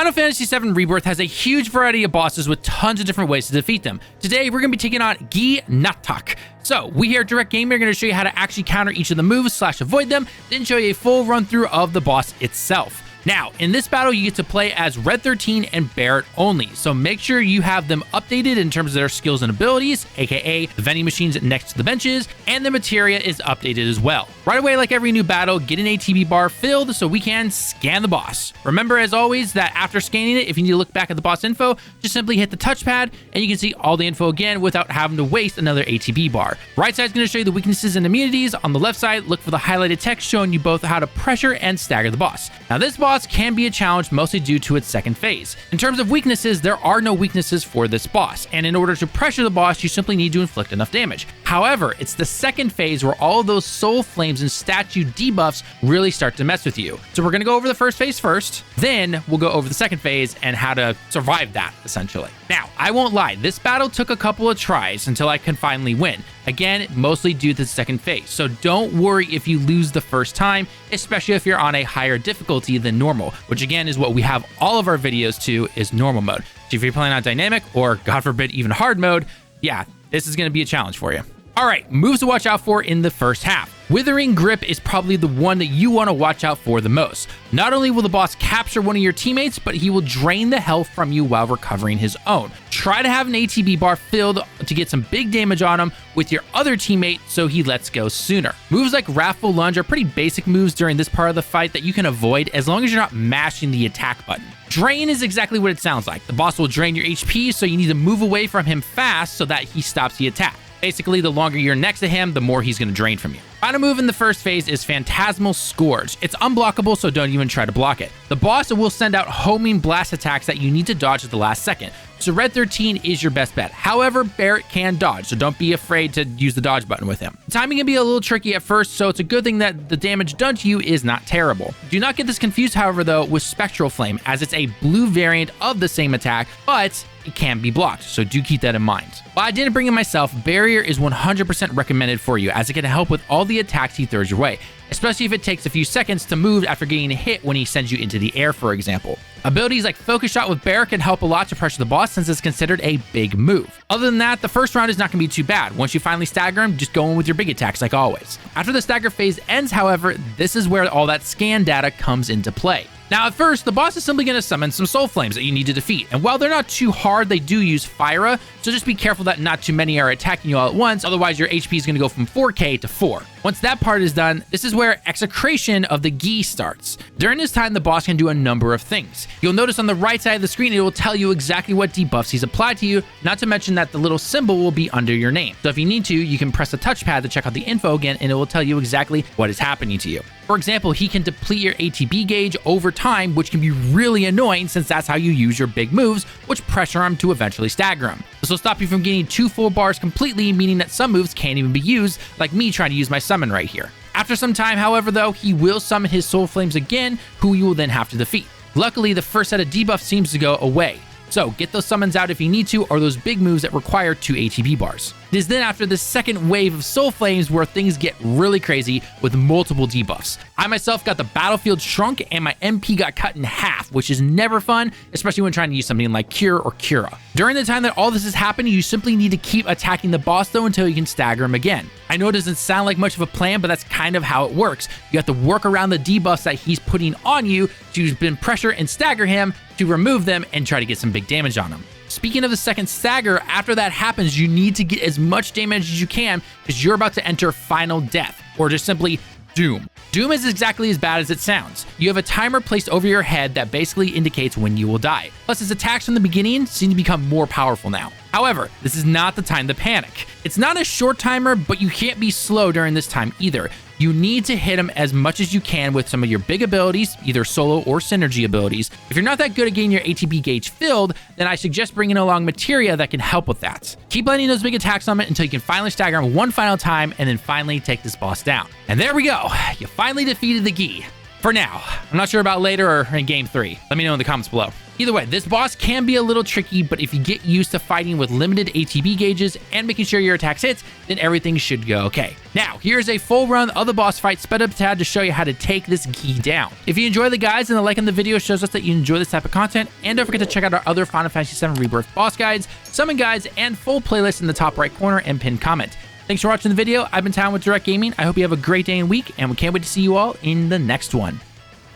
Final Fantasy VII Rebirth has a huge variety of bosses with tons of different ways to defeat them. Today, we're going to be taking on Nattak. So, we here at Direct Gaming are going to show you how to actually counter each of the moves / avoid them, then show you a full run through of the boss itself. Now, in this battle, you get to play as Red 13 and Barret only, so make sure you have them updated in terms of their skills and abilities, aka the vending machines next to the benches, and the materia is updated as well. Right away, like every new battle, get an ATB bar filled so we can scan the boss. Remember, as always, that after scanning it, if you need to look back at the boss info, just simply hit the touchpad and you can see all the info again without having to waste another ATB bar. Right side is going to show you the weaknesses and immunities. On the left side, look for the highlighted text showing you both how to pressure and stagger the boss. Now, this boss can be a challenge mostly due to its second phase. In terms of weaknesses, there are no weaknesses for this boss, and in order to pressure the boss, you simply need to inflict enough damage. However, it's the second phase where all of those soul flames and statue debuffs really start to mess with you. So we're going to go over the first phase first, then we'll go over the second phase and how to survive that, essentially. Now, I won't lie, this battle took a couple of tries until I can finally win. Again, mostly due to the second phase, so don't worry if you lose the first time, especially if you're on a higher difficulty than normal, which again is what we have all of our videos to, is normal mode. So if you're playing on dynamic or, God forbid, even hard mode, yeah, this is going to be a challenge for you. All right, moves to watch out for in the first half. Withering Grip is probably the one that you want to watch out for the most. Not only will the boss capture one of your teammates, but he will drain the health from you while recovering his own. Try to have an ATB bar filled to get some big damage on him with your other teammate so he lets go sooner. Moves like Wrathful Lunge are pretty basic moves during this part of the fight that you can avoid as long as you're not mashing the attack button. Drain is exactly what it sounds like. The boss will drain your HP, so you need to move away from him fast so that he stops the attack. Basically, the longer you're next to him, the more he's going to drain from you. Final move in the first phase is Phantasmal Scourge. It's unblockable, so don't even try to block it. The boss will send out homing blast attacks that you need to dodge at the last second. So Red 13 is your best bet. However, Barret can dodge, so don't be afraid to use the dodge button with him. The timing can be a little tricky at first, so it's a good thing that the damage done to you is not terrible. Do not get this confused, however, though, with Spectral Flame, as it's a blue variant of the same attack, but it can be blocked, so do keep that in mind. While I didn't bring it myself, Barrier is 100% recommended for you, as it can help with all the attacks he throws your way, especially if it takes a few seconds to move after getting a hit when he sends you into the air, for example. Abilities like Focus Shot with Barret can help a lot to pressure the boss since it's considered a big move. Other than that, the first round is not going to be too bad. Once you finally stagger him, just go in with your big attacks like always. After the stagger phase ends, however, this is where all that scan data comes into play. Now, at first, the boss is simply going to summon some soul flames that you need to defeat, and while they're not too hard, they do use Fyra, so just be careful that not too many are attacking you all at once, otherwise your HP is going to go from 4k to 4. Once that part is done, this is where Execration of the Gi starts. During this time, the boss can do a number of things. You'll notice on the right side of the screen, it will tell you exactly what debuffs he's applied to you, not to mention that the little symbol will be under your name. So if you need to, you can press the touchpad to check out the info again, and it will tell you exactly what is happening to you. For example, he can deplete your ATB gauge over time, which can be really annoying since that's how you use your big moves, which pressure him to eventually stagger him. This will stop you from getting 2 full bars completely, meaning that some moves can't even be used, like me trying to use my summon right here. After some time, however, though, he will summon his soul flames again, who you will then have to defeat. Luckily, the first set of debuffs seems to go away. So get those summons out if you need to, or those big moves that require 2 ATB bars. It is then after the second wave of soul flames where things get really crazy with multiple debuffs. I myself got the battlefield shrunk and my MP got cut in half, which is never fun, especially when trying to use something like Cure or Cura. During the time that all this is happening, you simply need to keep attacking the boss though until you can stagger him again. I know it doesn't sound like much of a plan, but that's kind of how it works. You have to work around the debuffs that he's putting on you to then pressure and stagger him to remove them and try to get some big damage on him. Speaking of the second stagger, after that happens, you need to get as much damage as you can because you're about to enter Final Death, or just simply Doom. Doom is exactly as bad as it sounds. You have a timer placed over your head that basically indicates when you will die. Plus, his attacks from the beginning seem to become more powerful now. However, this is not the time to panic. It's not a short timer, but you can't be slow during this time either. You need to hit him as much as you can with some of your big abilities, either solo or synergy abilities. If you're not that good at getting your ATB gauge filled, then I suggest bringing along materia that can help with that. Keep landing those big attacks on him until you can finally stagger him one final time and then finally take this boss down. And there we go. You finally defeated the Gi. for now. I'm not sure about later or in game 3. Let me know in the comments below. Either way, this boss can be a little tricky, but if you get used to fighting with limited ATB gauges and making sure your attacks hits, then everything should go okay. Now, here's a full run of the boss fight sped up a tad to show you how to take this Gi down. If you enjoy the guides and the like on the video shows us that you enjoy this type of content, and don't forget to check out our other Final Fantasy VII Rebirth boss guides, summon guides, and full playlist in the top right corner and pinned comment. Thanks for watching the video. I've been Tom with Direct Gaming. I hope you have a great day and week, and we can't wait to see you all in the next one.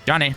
Johnny.